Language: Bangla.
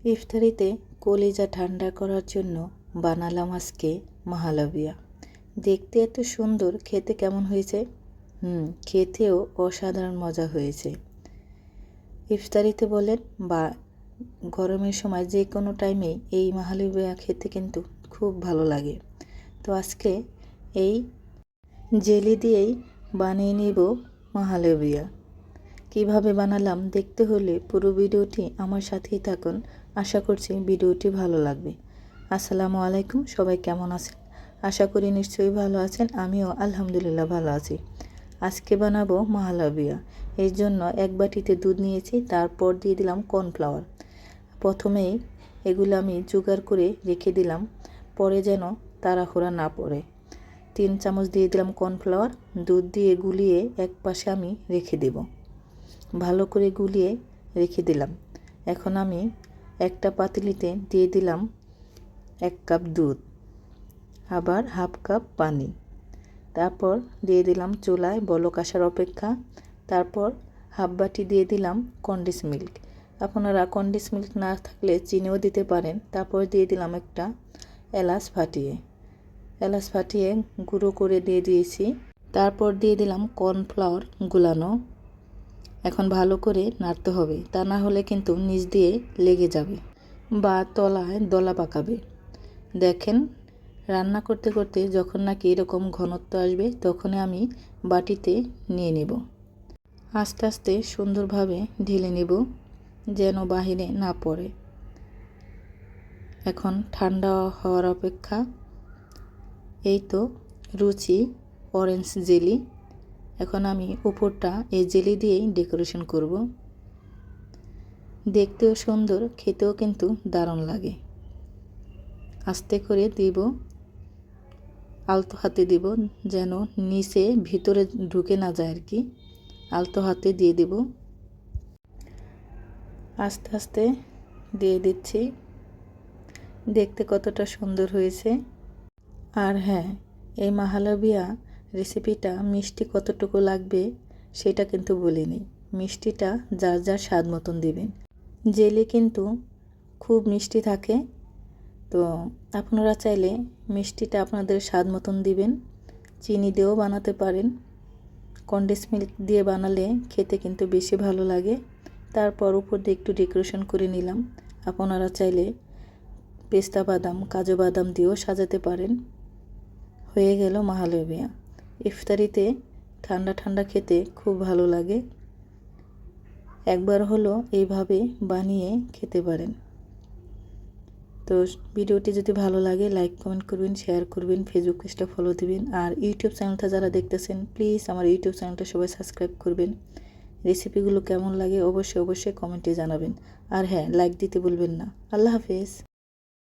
ইফতারিতে কলিজা ঠান্ডা করার জন্য বানালাম আজকে মাহালবিয়া। দেখতে এত সুন্দর, খেতে কেমন হয়েছে? খেতেও অসাধারণ মজা হয়েছে। ইফতারিতে বলেন বা গরমের সময় যে কোনো টাইমে এই মাহালবিয়া খেতে কিন্তু খুব ভালো লাগে। তো আজকে এই জেলি দিয়েই বানিয়ে নিব মাহালবিয়া। কিভাবে বানালাম দেখতে হলে পুরো ভিডিওটি আমার সাথেই থাকুন। আশা করছি ভিডিওটি ভালো লাগবে। আসসালামু আলাইকুম, সবাই কেমন আছেন? আশা করি নিশ্চয়ই ভালো আছেন। আমিও আলহামদুলিল্লাহ ভালো আছি। আজকে বানাবো মাহালবিয়া। এর জন্য এক বাটিতে দুধ নিয়েছি, তারপর দিয়ে দিলাম কর্নফ্লাওয়ার। প্রথমেই এগুলো আমি জোগাড় করে রেখে দিলাম, পরে যেন তাড়াহুড়া না পড়ে। 3 চামচ দিয়ে দিলাম কর্নফ্লাওয়ার। দুধ দিয়ে গুলিয়ে এক পাশে আমি রেখে দেব। ভালো করে গুলিয়ে রেখে দিলাম। এখন আমি একটা পাতিলিতে দিয়ে দিলাম 1 কাপ দুধ, আবার হাফ কাপ পানি। তারপর দিয়ে দিলাম চুলায় বলক আসার অপেক্ষা। তারপর হাফ বাটি দিয়ে দিলাম কন্ডেন্স মিল্ক। আপনারা কন্ডেন্স মিল্ক না থাকলে চিনিও দিতে পারেন। তারপর দিয়ে দিলাম একটা এলাচ ফাটিয়ে গুঁড়ো করে দিয়ে দিয়েছি। তারপর দিয়ে দিলাম কর্নফ্লাওয়ার গুলানো। এখন ভালো করে নাড়তে হবে, তা না হলে কিন্তু নিচ দিয়ে লেগে যাবে বা তলায় দলা পাকাবে। দেখেন, রান্না করতে করতে যখন নাকি এরকম ঘনত্ব আসবে তখনই আমি বাটিতে নিয়ে নেব। আস্তে আস্তে সুন্দরভাবে ঢেলে নেব যেন বাহিরে না পড়ে। এখন ঠান্ডা হওয়ার অপেক্ষা। এই তো রুচি অরেঞ্জ জেলি। এখন আমি উপরটা এই জেলি দিয়েই ডেকোরেশন করব। দেখতেও সুন্দর, খেতেও কিন্তু দারুণ লাগে। আস্তে করে দিব, আলতো হাতে দিব যেন নিচে ভিতরে ঢুকে না যায় আর কি। আলতো হাতে দিয়ে দিব, আস্তে আস্তে দিয়ে দিচ্ছি। দেখতে কতটা সুন্দর হয়েছে। আর হ্যাঁ, এই মাহালবিয়া রেসিপিটা মিষ্টি কতটুকু লাগবে সেটা কিন্তু বলিনি। মিষ্টিটা যার যার স্বাদ মতন দিবেন। জেলি কিন্তু খুব মিষ্টি থাকে, তো আপনারা চাইলে মিষ্টিটা আপনাদের স্বাদ মতন দিবেন। চিনি দিয়েও বানাতে পারেন। কন্ডেন্স মিল্ক দিয়ে বানালে খেতে কিন্তু বেশি ভালো লাগে। তারপর উপর দিয়ে একটু ডেকোরেশন করে নিলাম। আপনারা চাইলে পেস্তা বাদাম, কাজু বাদাম দিয়েও সাজাতে পারেন। হয়ে গেল মাহালবিয়া। ইফতারিতে ঠান্ডা ঠান্ডা খেতে খুব ভালো লাগে। একবার হলো এইভাবে বানিয়ে খেতে পারেন। তো ভিডিওটি যদি ভালো লাগে লাইক কমেন্ট করবেন, শেয়ার করবেন, ফেসবুক পেজটা ফলো দিবেন। আর ইউটিউব চ্যানেলটা যারা দেখতেছেন প্লিজ আমার ইউটিউব চ্যানেলটা সবাই সাবস্ক্রাইব করবেন। রেসিপিগুলো কেমন লাগে অবশ্যই কমেন্টে জানাবেন। আর হ্যাঁ, লাইক দিতে ভুলবেন না। আল্লাহ হাফেজ।